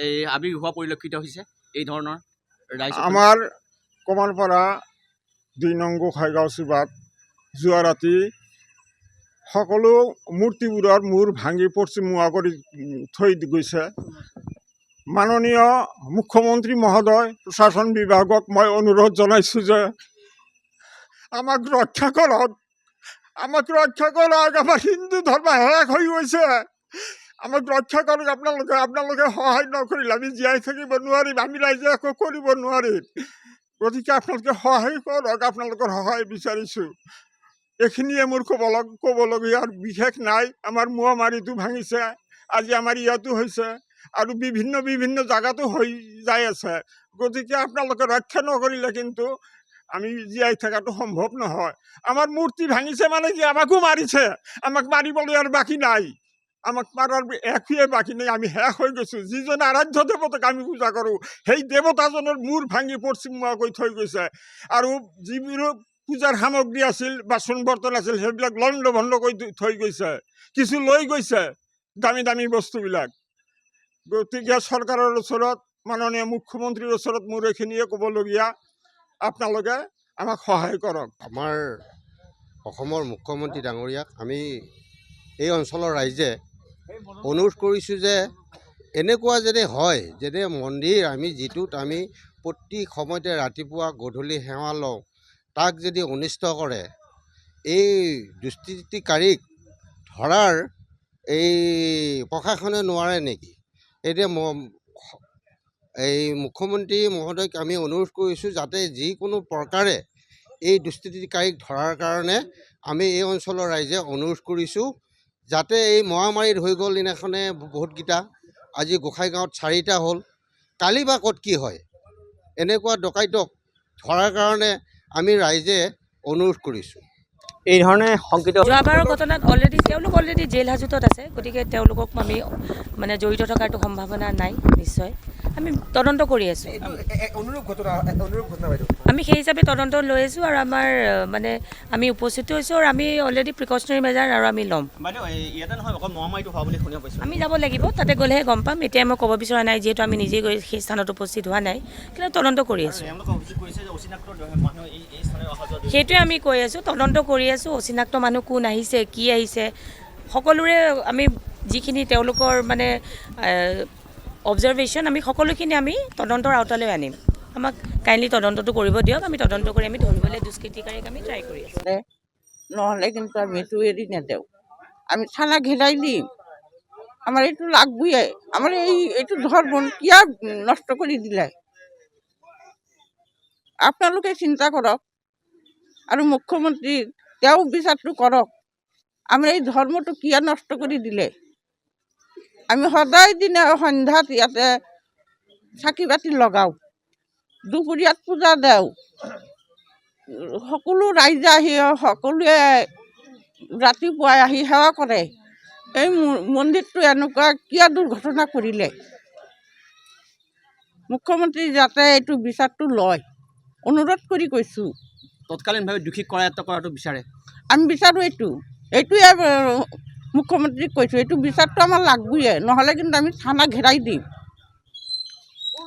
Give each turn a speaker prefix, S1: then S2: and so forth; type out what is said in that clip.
S1: এই আবিৰ্ভাৱ পৰিলক্ষিত হৈছে এই ধৰণৰ ৰাইজ?
S2: আমাৰ কমাৰপাৰা ২ নং গোসাইগাঁও চুবাত যোৱা ৰাতি সকলো মূৰ্তিবোৰৰ মূৰ ভাঙি পশ্চিমমুৱা কৰি থৈ গৈছে। মাননীয় মুখ্যমন্ত্ৰী মহোদয়, প্ৰশাসন বিভাগক মই অনুৰোধ জনাইছোঁ যে আমাক ৰক্ষা কৰক, আমাক ৰক্ষা কৰক। আমাৰ হিন্দু ধৰ্ম শেষ হৈ গৈছে, আমাক ৰক্ষা কৰক। আপোনালোকে সহায় নকৰিলে আমি জীয়াই থাকিব নোৱাৰিম, আমি ৰাইজে একো কৰিব নোৱাৰিম। গতিকে আপোনালোকে সহায় কৰক, আপোনালোকৰ সহায় বিচাৰিছোঁ। এইখিনিয়ে মোৰ ক'বলগীয়া আৰু বিশেষ নাই। আমাৰ মোৱামাৰিটো ভাঙিছে, আজি আমাৰ ইয়াতো হৈছে আৰু বিভিন্ন জাগাতো হৈ যাই আছে। গতিকে আপোনালোকে ৰক্ষা নকৰিলে কিন্তু আমি জীয়াই থকাটো সম্ভৱ নহয়। আমাৰ মূৰ্তি ভাঙিছে মানে কি, আমাকো মাৰিছে, আমাক মাৰিবলৈ আৰু বাকী নাই, আমাক মাৰাৰ একোৱে বাকী নাই। আমি শেষ হৈ গৈছোঁ। যিজনে আৰাধ্য দেৱতাক আমি পূজা কৰোঁ, সেই দেৱতাজনৰ মূৰ ভাঙি পশ্চিমমুৱাকৈ থৈ গৈছে। আৰু যিবোৰ পূজাৰ সামগ্ৰী আছিল, বাচন বৰ্তন আছিল, সেইবিলাক লণ্ড ভণ্ড কৰি থৈ গৈছে, কিছু লৈ গৈছে দামী দামী বস্তুবিলাক। গতিকে চৰকাৰৰ ওচৰত, মাননীয় মুখ্যমন্ত্ৰীৰ ওচৰত মোৰ এইখিনিয়ে ক'বলগীয়া, আপোনালোকে আমাক সহায় কৰক।
S3: আমাৰ অসমৰ মুখ্যমন্ত্ৰী ডাঙৰীয়াক আমি এই অঞ্চলৰ ৰাইজে অনুৰোধ কৰিছোঁ যে এনেকুৱা যেনে হয়, যেনে মন্দিৰ আমি যিটোত আমি প্ৰতি সময়তে ৰাতিপুৱা গধূলি সেৱা লওঁ, তাক যদি অনিষ্ট কৰে, এই দুষ্কৃতিকাৰীক ধৰাৰ এই প্ৰশাসনে নোৱাৰে নেকি? এতিয়া এই মুখ্যমন্ত্ৰী মহোদয়ক আমি অনুৰোধ কৰিছোঁ যাতে যিকোনো প্ৰকাৰে এই দুষ্কৃতিকাৰীক ধৰাৰ কাৰণে আমি এই অঞ্চলৰ ৰাইজে অনুৰোধ কৰিছোঁ। যাতে এই মহামাৰীত হৈ গ'ল দিনাখনে বহুতকেইটা, আজি গোসাইগাঁৱত 4টা হ'ল, কালি বা ক'ত কি হয়, এনেকুৱা ডকাইতক ধৰাৰ কাৰণে আমি ৰাইজে অনুৰোধ কৰিছোঁ।
S1: এই ধৰণে শংকিত
S4: যোৱাবাৰৰ ঘটনাত তেওঁলোক অলৰেডি জেল হাজতত আছে। গতিকে তেওঁলোকক আমি মানে জড়িত থকাটো সম্ভাৱনা নাই। নিশ্চয় আমি তদন্ত কৰি আছোঁ। আমি সেই হিচাপে তদন্ত লৈ আছোঁ আৰু আমাৰ মানে আমি উপস্থিত হৈছোঁ আৰু আমি অলৰেডি প্ৰিকশ্যনাৰী মেজাৰ আৰু আমি ল'ম। আমি যাব লাগিব, তাতে গ'লেহে গম পাম। এতিয়া মই ক'ব বিচৰা নাই, যিহেতু আমি নিজে গৈ সেই স্থানত উপস্থিত হোৱা নাই, কিন্তু তদন্ত কৰি আছোঁ। সেইটোৱে আমি কৈ আছোঁ, তদন্ত কৰি আছোঁ। অচিনাক্ত মানুহ কোন আহিছে, কি আহিছে, সকলোৰে আমি যিখিনি তেওঁলোকৰ মানে অবজাৰভেশ্যন, আমি সকলোখিনি আমি তদন্তৰ আওতালৈ আনিম। আমাক কাইণ্ডলি তদন্তটো কৰিব দিয়ক। আমি তদন্ত কৰি আমি ধৰিবলৈ দুষ্কৃতিকাৰীক আমি ট্ৰাই কৰি আছোঁ।
S5: নহ'লে কিন্তু আমি এইটো এৰি নেদেওঁ, আমি থানা ঘেৰাই দিম। আমাৰ এইটো লাগবই, আমাৰ এইটো ধৰ্ম কিয় নষ্ট কৰি দিলে আপোনালোকে চিন্তা কৰক আৰু মুখ্যমন্ত্ৰী তেওঁ বিচাৰটো কৰক। আমাৰ এই ধৰ্মটো কিয় নষ্ট কৰি দিলে? আমি সদায় দিনে সন্ধ্যাত ইয়াতে চাকি বাতি লগাওঁ, দুপৰীয়াত পূজা দেওঁ, সকলো ৰাইজে আহি সকলোৱে ৰাতিপুৱাই আহি সেৱা কৰে। এই মন্দিৰটো এনেকুৱা কিয় দুৰ্ঘটনা কৰিলে? মুখ্যমন্ত্ৰী যাতে এইটো বিচাৰটো লয়, অনুৰোধ কৰি কৈছোঁ।
S1: তৎকালীনভাৱে দোষীক কৰায়ত্ব কৰাটো বিচাৰে?
S5: আমি বিচাৰোঁ এইটোৱে মুখ্যমন্ত্ৰীক কৈছোঁ, এইটো বিচাৰটো আমাৰ লাগবয়ে, নহ'লে কিন্তু আমি থানা ঘেৰাই দিম।